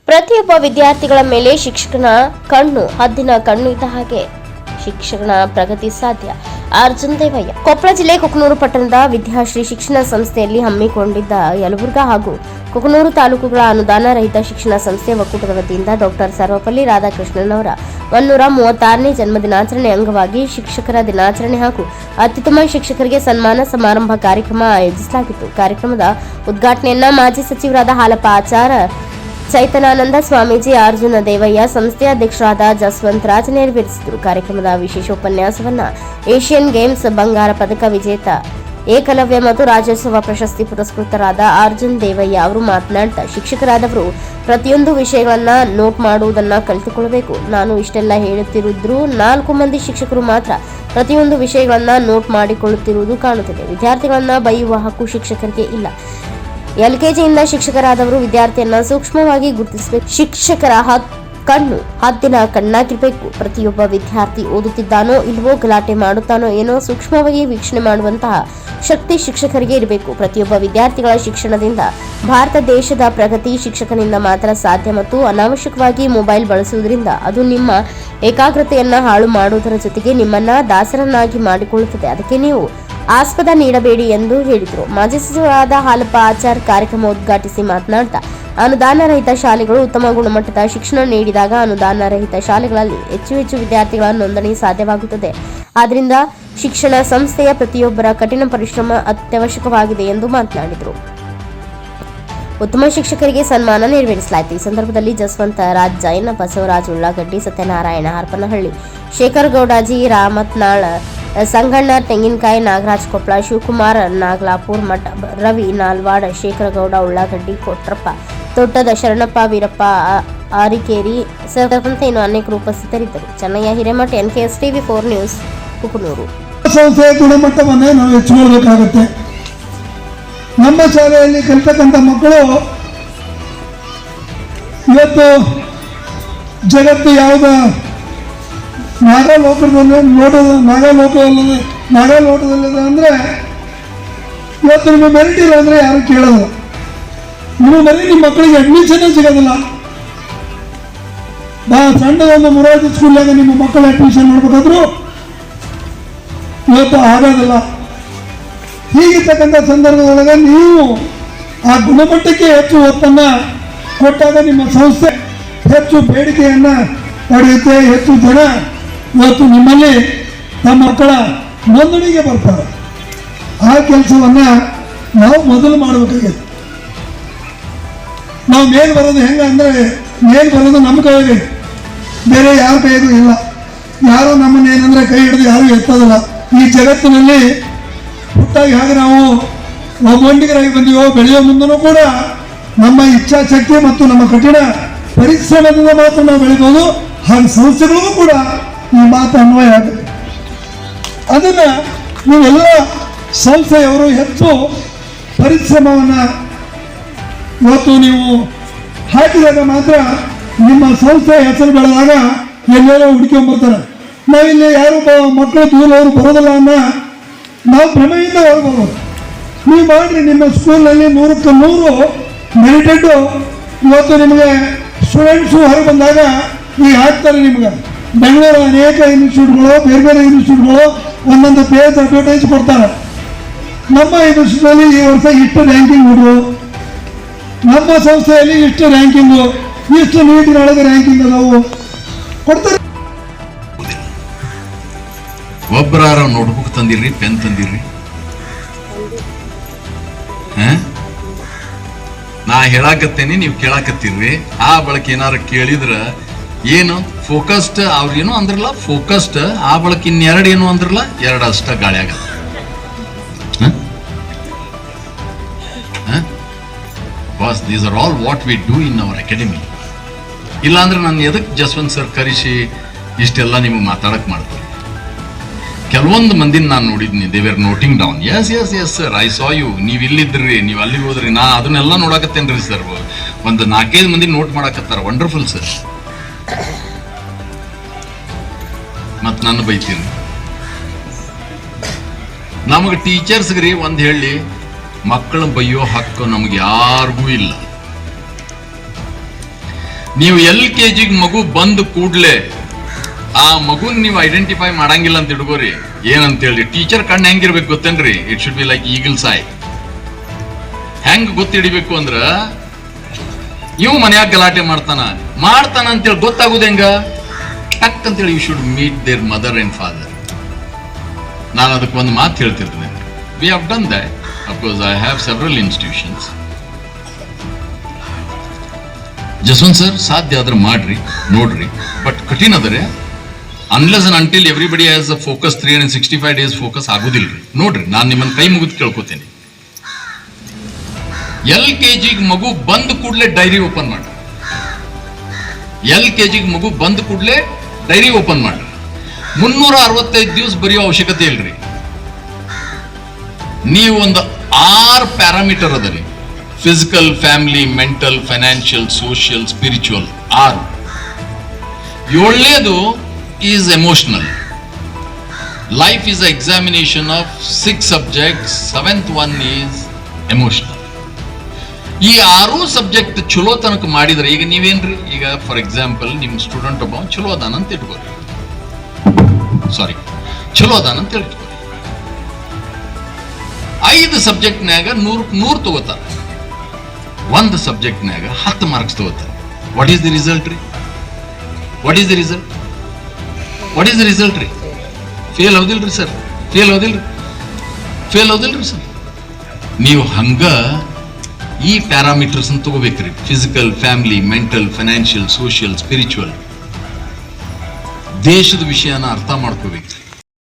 ಪ್ರತಿಯೊಬ್ಬ ವಿದ್ಯಾರ್ಥಿಗಳ ಮೇಲೆ ಶಿಕ್ಷಕನ ಕಣ್ಣು ಹದ್ದಿನ ಕಣ್ಣು ಇದ್ದ ಹಾಗೆ ಶಿಕ್ಷಕನ ಪ್ರಗತಿ ಸಾಧ್ಯ. ಅರ್ಜುನ್ ದೇವಯ್ಯ. ಕೊಪ್ಪಳ ಜಿಲ್ಲೆ ಕುಕನೂರು ಪಟ್ಟಣದ ವಿದ್ಯಾಶ್ರೀ ಶಿಕ್ಷಣ ಸಂಸ್ಥೆಯಲ್ಲಿ ಹಮ್ಮಿಕೊಂಡಿದ್ದ ಯಲಬುರ್ಗಾ ಹಾಗೂ ಕುಕನೂರು ತಾಲೂಕುಗಳ ಅನುದಾನ ರಹಿತ ಶಿಕ್ಷಣ ಸಂಸ್ಥೆ ಒಕ್ಕೂಟದ ವತಿಯಿಂದ ಡಾಕ್ಟರ್ ಸರ್ವಪಲ್ಲಿ ರಾಧಾಕೃಷ್ಣನ್ ಅವರ 136ನೇ ಜನ್ಮದಿನಾಚರಣೆ ಅಂಗವಾಗಿ ಶಿಕ್ಷಕರ ದಿನಾಚರಣೆ ಹಾಗೂ ಅತ್ಯುತ್ತಮ ಶಿಕ್ಷಕರಿಗೆ ಸನ್ಮಾನ ಸಮಾರಂಭ ಕಾರ್ಯಕ್ರಮ ಆಯೋಜಿಸಲಾಗಿತ್ತು. ಕಾರ್ಯಕ್ರಮದ ಉದ್ಘಾಟನೆಯನ್ನ ಮಾಜಿ ಸಚಿವರಾದ ಹಾಲಪ್ಪ ಆಚಾರ್, ಚೈತನ್ಯಾನಂದ ಸ್ವಾಮೀಜಿ, ಅರ್ಜುನ ದೇವಯ್ಯ, ಸಂಸ್ಥೆಯ ಅಧ್ಯಕ್ಷರಾದ ಜಸ್ವಂತ್ ರಾಜ್ ನೆರವೇರಿಸಿದರು. ಕಾರ್ಯಕ್ರಮದ ವಿಶೇಷ ಉಪನ್ಯಾಸವನ್ನ ಏಷ್ಯನ್ ಗೇಮ್ಸ್ ಬಂಗಾರ ಪದಕ ವಿಜೇತ ಏಕಲವ್ಯ ಮತ್ತು ರಾಜ್ಯೋತ್ಸವ ಪ್ರಶಸ್ತಿ ಪುರಸ್ಕೃತರಾದ ಅರ್ಜುನ್ ದೇವಯ್ಯ ಅವರು ಮಾತನಾಡ್ತಾ, ಶಿಕ್ಷಕರಾದವರು ಪ್ರತಿಯೊಂದು ವಿಷಯಗಳನ್ನ ನೋಟ್ ಮಾಡುವುದನ್ನ ಕಲಿತುಕೊಳ್ಳಬೇಕು. ನಾನು ಇಷ್ಟೆಲ್ಲ ಹೇಳುತ್ತಿರುವುದು 4 ಮಂದಿ ಶಿಕ್ಷಕರು ಮಾತ್ರ ಪ್ರತಿಯೊಂದು ವಿಷಯಗಳನ್ನ ನೋಟ್ ಮಾಡಿಕೊಳ್ಳುತ್ತಿರುವುದು ಕಾಣುತ್ತಿದೆ. ವಿದ್ಯಾರ್ಥಿಗಳನ್ನ ಬೈಯುವ ಹಕ್ಕು ಶಿಕ್ಷಕರಿಗೆ ಇಲ್ಲ. LKGಯಿಂದ ಶಿಕ್ಷಕರಾದವರು ವಿದ್ಯಾರ್ಥಿಯನ್ನ ಸೂಕ್ಷ್ಮವಾಗಿ ಗುರುತಿಸಬೇಕು. ಶಿಕ್ಷಕರ ಕಣ್ಣು ಹದ್ದಿನ ಕಣ್ಣಾಗಿರಬೇಕು. ಪ್ರತಿಯೊಬ್ಬ ವಿದ್ಯಾರ್ಥಿ ಓದುತ್ತಿದ್ದಾನೋ ಇಲ್ವೋ, ಗಲಾಟೆ ಮಾಡುತ್ತಾನೋ ಏನೋ ಸೂಕ್ಷ್ಮವಾಗಿ ವೀಕ್ಷಣೆ ಮಾಡುವಂತಹ ಶಕ್ತಿ ಶಿಕ್ಷಕರಿಗೆ ಇರಬೇಕು. ಪ್ರತಿಯೊಬ್ಬ ವಿದ್ಯಾರ್ಥಿಗಳ ಶಿಕ್ಷಣದಿಂದ ಭಾರತ ದೇಶದ ಪ್ರಗತಿ ಶಿಕ್ಷಕನಿಂದ ಮಾತ್ರ ಸಾಧ್ಯ ಮತ್ತು ಅನಾವಶ್ಯಕವಾಗಿ ಮೊಬೈಲ್ ಬಳಸುವುದರಿಂದ ಅದು ನಿಮ್ಮ ಏಕಾಗ್ರತೆಯನ್ನ ಹಾಳು ಮಾಡುವುದರ ಜೊತೆಗೆ ನಿಮ್ಮನ್ನ ದಾಸರನ್ನಾಗಿ ಮಾಡಿಕೊಳ್ಳುತ್ತದೆ. ಅದಕ್ಕೆ ನೀವು ಆಸ್ಪದ ನೀಡಬೇಡಿ ಎಂದು ಹೇಳಿದರು. ಮಾಜಿ ಸಚಿವರಾದ ಹಾಲಪ್ಪ ಆಚಾರ್ ಕಾರ್ಯಕ್ರಮ ಉದ್ಘಾಟಿಸಿ ಮಾತನಾಡ್ತಾ, ಅನುದಾನ ರಹಿತ ಶಾಲೆಗಳು ಉತ್ತಮ ಗುಣಮಟ್ಟದ ಶಿಕ್ಷಣ ನೀಡಿದಾಗ ಅನುದಾನ ರಹಿತ ಶಾಲೆಗಳಲ್ಲಿ ಹೆಚ್ಚು ವಿದ್ಯಾರ್ಥಿಗಳ ನೋಂದಣಿ ಸಾಧ್ಯವಾಗುತ್ತದೆ. ಆದ್ದರಿಂದ ಶಿಕ್ಷಣ ಸಂಸ್ಥೆಯ ಪ್ರತಿಯೊಬ್ಬರ ಕಠಿಣ ಪರಿಶ್ರಮ ಅತ್ಯವಶ್ಯಕವಾಗಿದೆ ಎಂದು ಮಾತನಾಡಿದರು. ಉತ್ತಮ ಶಿಕ್ಷಕರಿಗೆ ಸನ್ಮಾನ ನೆರವೇರಿಸಲಾಯಿತು. ಈ ಸಂದರ್ಭದಲ್ಲಿ ಜಸ್ವಂತ ರಾಜ್ ಜೈನ್, ಬಸವರಾಜ್ ಉಳ್ಳಾಗಡ್ಡಿ, ಸತ್ಯನಾರಾಯಣ ಹರಪನಹಳ್ಳಿ, ಶೇಖರ್ ಗೌಡಾಜಿ, ರಾಮತ್ನಾಳ್, ಸಂಗಣ್ಣ ತೆಂಗಿನಕಾಯಿ, ನಾಗರಾಜ್ ಕೊಪ್ಪಳ, ಶಿವಕುಮಾರ್ ನಾಗಲಾಪುರ್ ಮಠ, ರವಿ ನಾಲ್ವಾಡ್, ಶೇಖರಗೌಡ ಉಳ್ಳಾಗಡ್ಡಿ, ಕೊಟ್ರಪ್ಪ ತೊಟ್ಟದ, ಶರಣಪ್ಪ ವೀರಪ್ಪ ಆರಿಕೇರಿ ಸೇರಿದಂತೆ ಇನ್ನು ಅನೇಕರು ಉಪಸ್ಥಿತರಿದ್ದರು. Chennayya Hiremath, NKS TV 4 news, Kukanur. ಸಂಸ್ಥೆಯ ಗುಣಮಟ್ಟವನ್ನೇ ನಾವು ಹೆಚ್ಚಿಸಬೇಕಾಗುತ್ತೆ. ನಮ್ಮ ಶಾಲೆಯಲ್ಲಿ ಕಲಿತಕ್ಕಂಥ ಮಕ್ಕಳು ಇವತ್ತು ಜಗತ್ತು ಯಾವುದ ನಾಗಾಲೋಟದಲ್ಲಿದೆ ಅಂದರೆ ಇವತ್ತು ನಿಮ್ಮ ಮೆರಿಟ್ ಇಲ್ಲ ಅಂದರೆ ಯಾರು ಕೇಳೋದು. ನಿಮ್ಮ ನಿಮ್ಮ ಮಕ್ಕಳಿಗೆ ಅಡ್ಮಿಷನ್ನೇ ಸಿಗೋದಿಲ್ಲ. ಸಣ್ಣದೊಂದು ಮೊರಾರ್ಜಿ ಸ್ಕೂಲ್ನಾಗ ನಿಮ್ಮ ಮಕ್ಕಳ ಅಡ್ಮಿಷನ್ ಮಾಡಬೇಕಾದ್ರೂ ಇವತ್ತು ಆಗೋದಿಲ್ಲ. ಹೀಗಿರ್ತಕ್ಕಂಥ ಸಂದರ್ಭದೊಳಗೆ ನೀವು ಆ ಗುಣಮಟ್ಟಕ್ಕೆ ಹೆಚ್ಚು ಒತ್ತನ್ನು ಕೊಟ್ಟಾಗ ನಿಮ್ಮ ಸಂಸ್ಥೆ ಹೆಚ್ಚು ಬೇಡಿಕೆಯನ್ನು ಪಡೆಯುತ್ತೆ. ಹೆಚ್ಚು ಜನ ಇವತ್ತು ನಿಮ್ಮಲ್ಲಿ ತಮ್ಮ ಮಕ್ಕಳ ನೋಂದಣಿಗೆ ಬರ್ತಾರೆ. ಆ ಕೆಲಸವನ್ನು ನಾವು ಮೊದಲು ಮಾಡಬೇಕಾಗಿದೆ. ನಾವು ಮೇಲೆ ಬರೋದು ಹೆಂಗೆ ಅಂದರೆ, ಮೇಲೆ ಬರೋದು ನಮ್ಮ ಕೈಯಲ್ಲಿ, ಬೇರೆ ಯಾರ ಕೈಗೂ ಇಲ್ಲ. ಯಾರು ನಮ್ಮನ್ನು ಏನಂದರೆ ಕೈ ಹಿಡಿದು ಯಾರೂ ಎತ್ತೋದಿಲ್ಲ. ಈ ಜಗತ್ತಿನಲ್ಲಿ ಹುಟ್ಟಾಗಿ ಹಾಗೆ ನಾವು ಒಬ್ಬೊಂಡಿಗರಾಗಿ ಬಂದೀವೋ, ಬೆಳೆಯೋ ಮುಂದೂ ಕೂಡ ನಮ್ಮ ಇಚ್ಛಾಶಕ್ತಿ ಮತ್ತು ನಮ್ಮ ಕಠಿಣ ಪರಿಶ್ರಮದಿಂದ ಮಾತ್ರ ನಾವು ಬೆಳಿಬೋದು. ಹಾಗೆ ಸಂಸ್ಥೆಗಳಿಗೂ ಕೂಡ ಈ ಮಾತು ಅನ್ವಯ ಆಗುತ್ತೆ. ಅದನ್ನು ನೀವೆಲ್ಲ ಸಂಸ್ಥೆಯವರು ಹೆಚ್ಚು ಪರಿಶ್ರಮವನ್ನು ಇವತ್ತು ನೀವು ಹಾಕಿದಾಗ ಮಾತ್ರ ನಿಮ್ಮ ಸಂಸ್ಥೆ ಹೆಸರು ಬೆಳೆದಾಗ ಎಲ್ಲೆಲ್ಲೋ ಹುಡ್ಕೊಂಡ್ಬರ್ತಾರೆ. ನಾವಿಲ್ಲಿ ಯಾರು ಮಕ್ಕಳು ದೂರವರು ಬರೋದಿಲ್ಲ ಅನ್ನೋ ನಾವು ಭ್ರಮೆಯಿಂದ ಹೊರಬರ್ಬೋದು. ನೀವು ಮಾಡಿರಿ, ನಿಮ್ಮ ಸ್ಕೂಲ್ನಲ್ಲಿ 100ಕ್ಕೆ 100 ಮೆರಿಟೆಡ್ ಇವತ್ತು ನಿಮಗೆ ಸ್ಟೂಡೆಂಟ್ಸು ಹೊರ ಬಂದಾಗ ಈಗ ಹಾಕ್ತಾರೆ. ನಿಮ್ಗೆ ಬೆಂಗಳೂರು ಅನೇಕ ಇನ್ಸ್ಟಿಟ್ಯೂಟ್ಗಳು, ಬೇರೆ ಬೇರೆ ಇನ್ಸ್ಟಿಟ್ಯೂಟ್ಗಳು ಒಂದೊಂದು ಪೇಜ್ ಅಡ್ವರ್ಟೈಸ್ ಕೊಡ್ತಾರೆ. ನಮ್ಮ ಇನ್ಸ್ಟಿಟ್ಯೂಟಲ್ಲಿ ಈ ವರ್ಷ ಇಷ್ಟು ರ್ಯಾಂಕಿಂಗ್ ಹುಡುಗರು, ನಮ್ಮ ಸಂಸ್ಥೆಯಲ್ಲಿ ಇಷ್ಟು ರ್ಯಾಂಕಿಂಗು, ಇಷ್ಟು ನೀಟಿನೊಳಗೆ ರ್ಯಾಂಕಿಂಗ್ ನಾವು ಕೊಡ್ತಾರೆ. ಒಬ್ಬರಾರ ನೋಟ್ಬುಕ್ ತಂದಿರ್ರಿ, ಪೆನ್ ತಂದಿರ್ರಿ. ನಾ ಹೇಳಾಕತ್ತೇನಿ, ನೀವು ಕೇಳಾಕತ್ತೀರ್ರಿ. ಆ ಬಳಕ ಏನಾರ ಕೇಳಿದ್ರ ಏನು ಫೋಕಸ್ಡ್ ಅವ್ರೇನು ಅಂದ್ರಲ್ಲ, ಫೋಕಸ್ಡ್ ಆ ಬಳಕ ಇನ್ನೆರಡು ಏನು ಅಂದ್ರಲ್ಲ, 2 ಅಷ್ಟ ಗಾಳಿ ಆಗತ್ತ. Boss, these are all what we do in our academy. ಇಲ್ಲಾಂದ್ರೆ ನಾನು ಎದಕ್ಕೆ ಜಸ್ವಂತ್ ಸರ್ ಕರೆಸಿ ಇಷ್ಟೆಲ್ಲ ನಿಮಗೆ ಮಾತಾಡಕ್ ಮಾಡ್ತಾರೆ. ಕೆಲವೊಂದು ಮಂದಿನ ನಾನು ನೋಡಿದ್ನಿ, they were noting down. Yes sir, I saw you. ನೀವು ಇಲ್ಲಿದ್ರಿ, ನೀವು ಅಲ್ಲಿ ಹೋದ್ರಿ, ನಾ ಅದನ್ನೆಲ್ಲ ನೋಡಾಕತ್ತೇನ್ರಿ ಸರ್. ಒಂದು 4-5 ಮಂದಿ ನೋಟ್ ಮಾಡಾಕತ್ತಾರ. Wonderful sir. ಮತ್ ನಾನು ಬೈತೀನಿ. ನಮಗೆ ಟೀಚರ್ಸ್ಗ್ರಿ ಒಂದು ಹೇಳಿ, ಮಕ್ಕಳು ಬೈಯೋ ಹಕ್ಕು ನಮ್ಗೆ ಯಾರಿಗೂ ಇಲ್ಲ. ನೀವು LKG ಮಗು ಬಂದ ಕೂಡ್ಲೆ ಆ ಮಗುನ್ ನೀವು ಐಡೆಂಟಿಫೈ ಮಾಡಂಗಿಲ್ಲ ಅಂತ ಹಿಡ್ಕೋರಿ. ಏನಂತೇಳಿ ಟೀಚರ್ ಕಣ್ಣು ಹೆಂಗಿರ್ಬೇಕು ಗೊತ್ತೇನ್ರಿ? It should be like eagles I. ಹೆಂಗ್ ಗೊತ್ತಿಡಿಬೇಕು ಅಂದ್ರ ಇವ್ ಮನ್ಯಾಗ ಗಲಾಟೆ ಮಾಡ್ತಾನ ಅಂತೇಳಿ ಗೊತ್ತಾಗುದ ಹೆಂಗ? ಟಕ್ ಅಂತೇಳಿ you should meet their mother and father. ನಾನು ಅದಕ್ಕೆ ಒಂದು ಮಾತು ಹೇಳ್ತಿರ್ತೇನೆ. We have done that. Of course I have several institutions. Jaswant sir ಸಾಧ್ಯ ಆದ್ರೆ ಮಾಡ್ರಿ, ನೋಡ್ರಿ, ಬಟ್ ಕಠಿಣ ಅದರಿ. Unless and until everybody has a focus 365 days focus ಆಗುದಿಲ್ರಿ. ನೋಡ್ರಿ, ನಾನು ನಿಮ್ಮನ್ನ ಕೈ ಮುಗಿದು ಕೇಳ್ಕೊತೇನೆ. LKG ಮಗು ಬಂದ ಕೂಡಲೇ ಡೈರಿ ಓಪನ್ ಮಾಡ್ರಿ. LKG ಮಗು ಬಂದ ಕೂಡಲೇ ಡೈರಿ ಓಪನ್ ಮಾಡ್ರಿ. 365 ದಿವಸ ಬರೆಯೋ ಅವಶ್ಯಕತೆ ಇಲ್ರಿ. ನೀವು ಒಂದು 6 ಪ್ಯಾರಾಮೀಟರ್ ಅದರಿ: physical, family, mental, financial, social, spiritual. 6. 7ನೇದು is emotional. Life is a examination of 6 subjects. 7th one is emotional. ಈ 6 ಸಬ್ಜೆಕ್ಟ್ ಚಲೋ ತನಕ ಮಾಡಿದ್ರೆ, ಈಗ ನೀವೇನ್ರಿ, ಈಗ ಫಾರ್ ಎಕ್ಸಾಂಪಲ್ ನಿಮ್ ಸ್ಟೂಡೆಂಟ್ ಒಬ್ಬ ಚಲೋ ಅದಾನ ಅಂತ ಇಟ್ಕೋರಿ, ಚಲೋ ಅದಾನ ಅಂತ ಇಟ್ಕೋರಿ. 5 ಸಬ್ಜೆಕ್ಟ್ನ್ಯಾಗ 100 ತಗೋತಾರ. 1 ಸಬ್ಜೆಕ್ಟ್ನ್ಯಾಗ 10 ಮಾರ್ಕ್ಸ್ ತಗೋತಾರ. ವಾಟ್ ಈಸ್ ದಿ ರಿಸಲ್ಟ್ ರೀ? What is the result? What is the result ರೀ? ಫೇಲ್ ಹೌದಿಲ್ರಿ ಸರ್? ಫೇಲ್ ಹೌದಿಲ್ರಿ ಸರ್? ನೀವು ಹಂಗ ಈ ಪ್ಯಾರಾಮೀಟರ್ಸ್ ತಗೋಬೇಕ್ರಿ. Physical, family, mental, financial, social, spiritual. ದೇಶದ ವಿಷಯನ ಅರ್ಥ ಮಾಡ್ಕೋಬೇಕು.